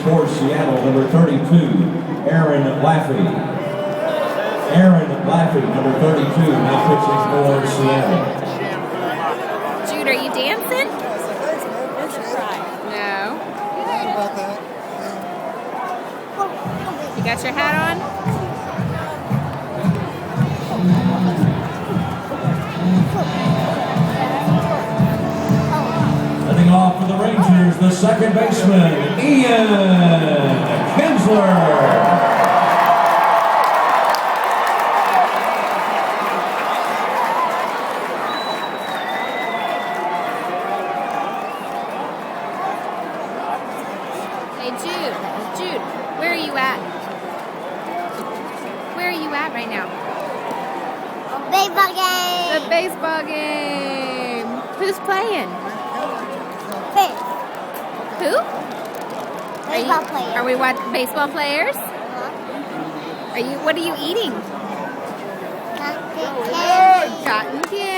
for Seattle, number 32, Aaron Laffey. Aaron Laffey, number 32, now pitching for Seattle. Jude, are you dancing? No. You got your hat on? Heading off for the Rangers, the second baseman, Ian Kinsler. Hey, Jude, where are you at? Where are you at right now? Baseball game. The baseball game. Who's playing? Fish. Who? Baseball players. Are we watching baseball players? What are you eating? Cotton candy. Cotton candy.